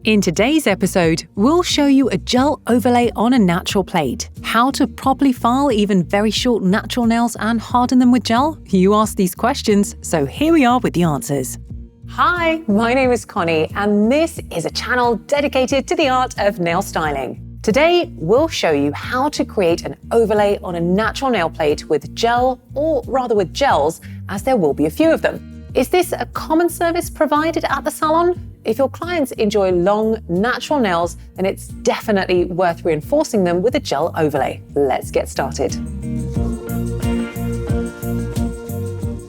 In today's episode, we'll show you a gel overlay on a natural plate, how to properly file even very short natural nails and harden them with gel. You asked these questions, so here we are with the answers. Hi, my name is Connie, and this is a channel dedicated to the art of nail styling. Today, we'll show you how to create an overlay on a natural nail plate with gel, or rather with gels, as there will be a few of them. Is this a common service provided at the salon? If your clients enjoy long, natural nails, then it's definitely worth reinforcing them with a gel overlay. Let's get started.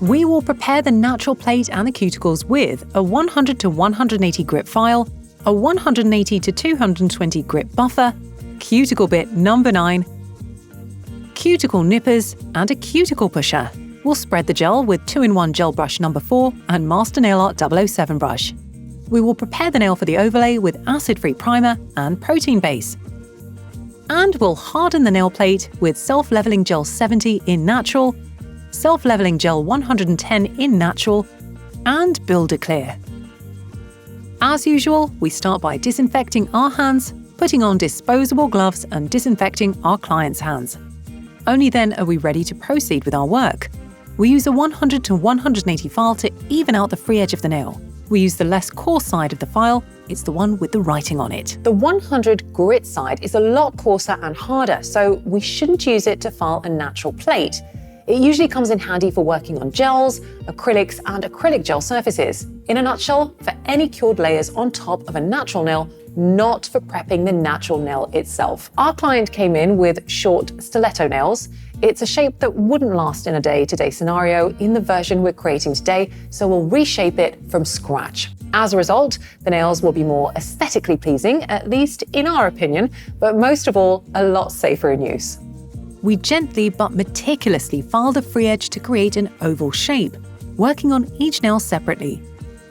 We will prepare the natural plate and the cuticles with a 100 to 180 grit file, a 180 to 220 grit buffer, cuticle bit number 9, cuticle nippers, and a cuticle pusher. We'll spread the gel with 2-in-1 gel brush number 4 and Master Nail Art 007 brush. We will prepare the nail for the overlay with acid-free primer and protein base. And we'll harden the nail plate with self-leveling gel 70 in natural, self-leveling gel 110 in natural, and Builder Clear. As usual, we start by disinfecting our hands, putting on disposable gloves and disinfecting our clients' hands. Only then are we ready to proceed with our work. We use a 100 to 180 file to even out the free edge of the nail. We use the less coarse side of the file, it's the one with the writing on it. The 100 grit side is a lot coarser and harder, so we shouldn't use it to file a natural plate. It usually comes in handy for working on gels, acrylics, and acrylic gel surfaces. In a nutshell, for any cured layers on top of a natural nail, not for prepping the natural nail itself. Our client came in with short stiletto nails. It's a shape that wouldn't last in a day-to-day scenario in the version we're creating today, so we'll reshape it from scratch. As a result, the nails will be more aesthetically pleasing, at least in our opinion, but most of all, a lot safer in use. We gently but meticulously file the free edge to create an oval shape, working on each nail separately.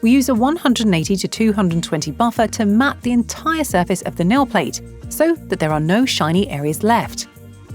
We use a 180 to 220 buffer to mat the entire surface of the nail plate, so that there are no shiny areas left.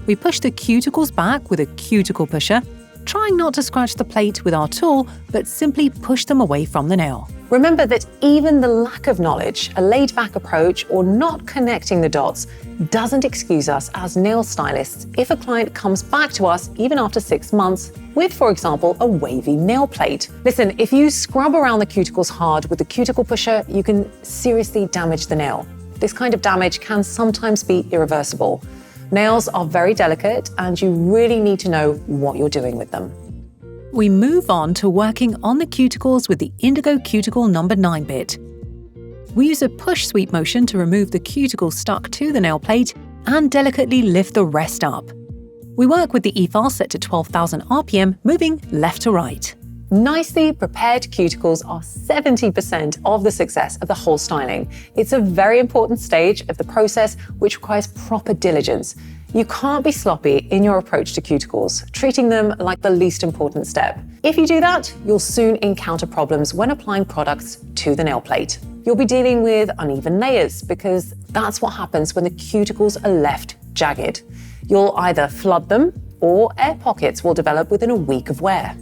We push the cuticles back with a cuticle pusher, trying not to scratch the plate with our tool, but simply push them away from the nail. Remember that even the lack of knowledge, a laid-back approach, or not connecting the dots doesn't excuse us as nail stylists if a client comes back to us even after 6 months with, for example, a wavy nail plate. Listen, if you scrub around the cuticles hard with the cuticle pusher, you can seriously damage the nail. This kind of damage can sometimes be irreversible. Nails are very delicate, and you really need to know what you're doing with them. We move on to working on the cuticles with the Indigo Cuticle number 9 bit. We use a push sweep motion to remove the cuticle stuck to the nail plate and delicately lift the rest up. We work with the E-file set to 12,000 RPM, moving left to right. Nicely prepared cuticles are 70% of the success of the whole styling. It's a very important stage of the process which requires proper diligence. You can't be sloppy in your approach to cuticles, treating them like the least important step. If you do that, you'll soon encounter problems when applying products to the nail plate. You'll be dealing with uneven layers because that's what happens when the cuticles are left jagged. You'll either flood them or air pockets will develop within a week of wear.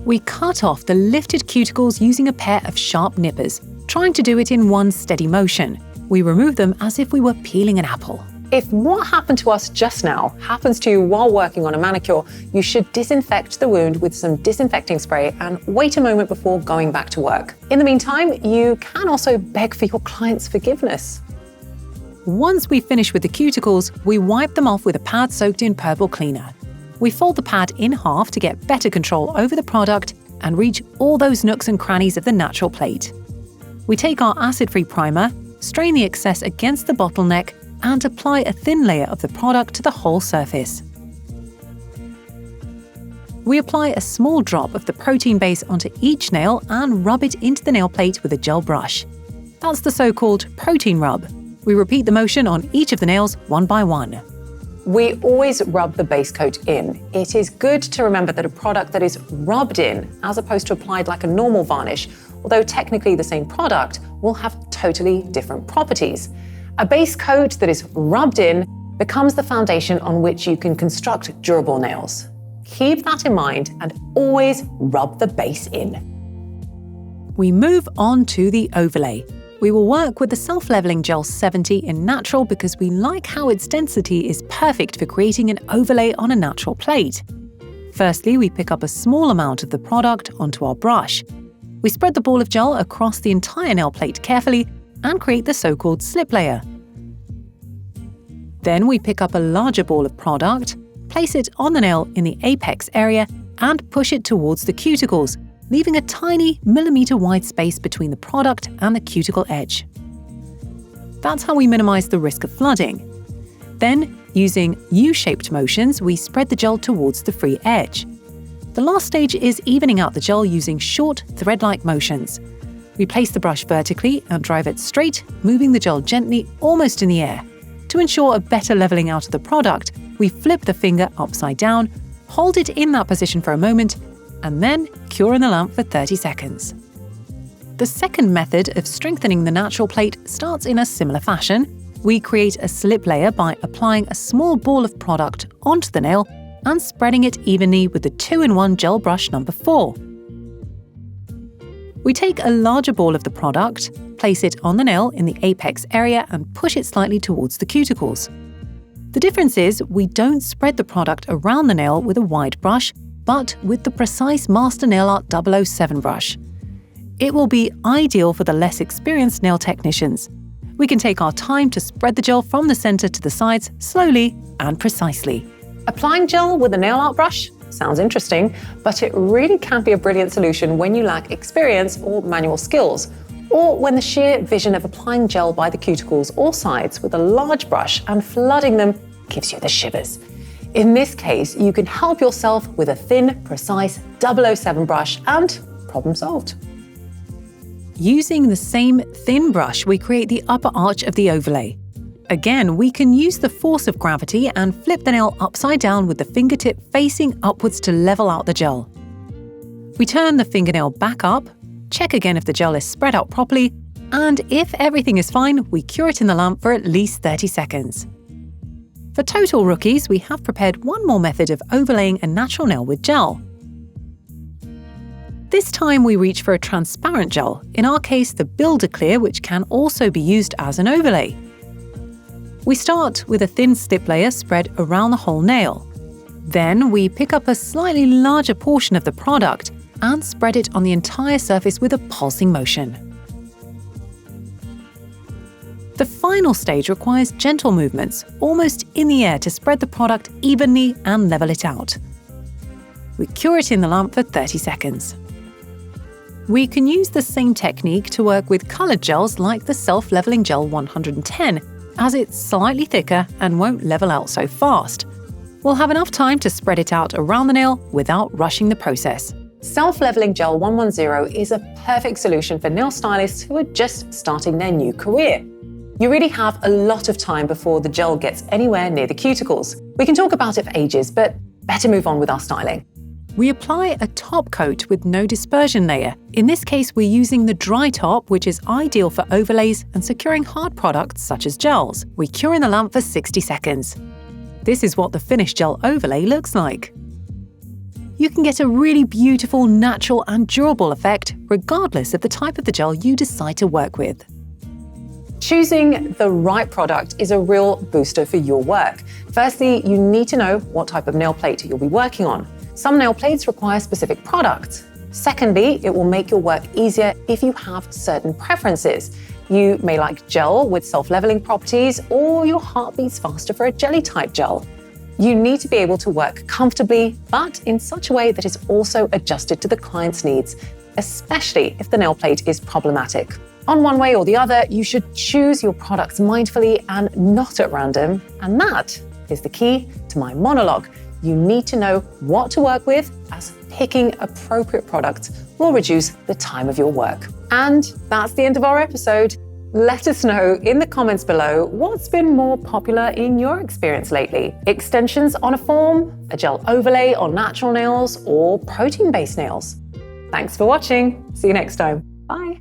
We cut off the lifted cuticles using a pair of sharp nippers, trying to do it in one steady motion. We remove them as if we were peeling an apple. If what happened to us just now happens to you while working on a manicure, you should disinfect the wound with some disinfecting spray and wait a moment before going back to work. In the meantime, you can also beg for your client's forgiveness. Once we finish with the cuticles, we wipe them off with a pad soaked in purple cleaner. We fold the pad in half to get better control over the product and reach all those nooks and crannies of the natural plate. We take our acid-free primer, strain the excess against the bottleneck, and apply a thin layer of the product to the whole surface. We apply a small drop of the protein base onto each nail and rub it into the nail plate with a gel brush. That's the so-called protein rub. We repeat the motion on each of the nails one by one. We always rub the base coat in. It is good to remember that a product that is rubbed in, as opposed to applied like a normal varnish, although technically the same product, will have totally different properties. A base coat that is rubbed in becomes the foundation on which you can construct durable nails. Keep that in mind and always rub the base in. We move on to the overlay. We will work with the Self-Leveling Gel 70 in Natural because we like how its density is perfect for creating an overlay on a natural plate. Firstly, we pick up a small amount of the product onto our brush. We spread the ball of gel across the entire nail plate carefully and create the so-called slip layer. Then we pick up a larger ball of product, place it on the nail in the apex area and push it towards the cuticles, leaving a tiny millimeter-wide space between the product and the cuticle edge. That's how we minimize the risk of flooding. Then, using U-shaped motions, we spread the gel towards the free edge. The last stage is evening out the gel using short, thread-like motions. We place the brush vertically and drive it straight, moving the gel gently, almost in the air. To ensure a better leveling out of the product, we flip the finger upside down, hold it in that position for a moment, and then cure in the lamp for 30 seconds. The second method of strengthening the natural plate starts in a similar fashion. We create a slip layer by applying a small ball of product onto the nail and spreading it evenly with the 2-in-1 gel brush number 4. We take a larger ball of the product, place it on the nail in the apex area and push it slightly towards the cuticles. The difference is we don't spread the product around the nail with a wide brush, but with the precise Master Nail Art 007 brush. It will be ideal for the less experienced nail technicians. We can take our time to spread the gel from the center to the sides slowly and precisely. Applying gel with a nail art brush? Sounds interesting, but it really can be a brilliant solution when you lack experience or manual skills, or when the sheer vision of applying gel by the cuticles or sides with a large brush and flooding them gives you the shivers. In this case, you can help yourself with a thin, precise 007 brush and problem solved. Using the same thin brush, we create the upper arch of the overlay. Again, we can use the force of gravity and flip the nail upside down with the fingertip facing upwards to level out the gel. We turn the fingernail back up, check again if the gel is spread out properly, and if everything is fine, we cure it in the lamp for at least 30 seconds. For total rookies, we have prepared one more method of overlaying a natural nail with gel. This time we reach for a transparent gel, in our case the Builder Clear, which can also be used as an overlay. We start with a thin slip layer spread around the whole nail. Then we pick up a slightly larger portion of the product and spread it on the entire surface with a pulsing motion. The final stage requires gentle movements, almost in the air, to spread the product evenly and level it out. We cure it in the lamp for 30 seconds. We can use the same technique to work with coloured gels like the Self-Leveling Gel 110, as it's slightly thicker and won't level out so fast. We'll have enough time to spread it out around the nail without rushing the process. Self-Leveling Gel 110 is a perfect solution for nail stylists who are just starting their new career. You really have a lot of time before the gel gets anywhere near the cuticles. We can talk about it for ages, but better move on with our styling. We apply a top coat with no dispersion layer. In this case, we're using the dry top, which is ideal for overlays and securing hard products such as gels. We cure in the lamp for 60 seconds. This is what the finished gel overlay looks like. You can get a really beautiful, natural and durable effect regardless of the type of the gel you decide to work with. Choosing the right product is a real booster for your work. Firstly, you need to know what type of nail plate you'll be working on. Some nail plates require specific products. Secondly, it will make your work easier if you have certain preferences. You may like gel with self-leveling properties, or your heart beats faster for a jelly-type gel. You need to be able to work comfortably, but in such a way that is also adjusted to the client's needs, especially if the nail plate is problematic. On one way or the other, you should choose your products mindfully and not at random, and that is the key to my monologue. You need to know what to work with, as picking appropriate products will reduce the time of your work. And that's the end of our episode. Let us know in the comments below what's been more popular in your experience lately. Extensions on a form, a gel overlay on natural nails, or protein-based nails. Thanks for watching. See you next time. Bye.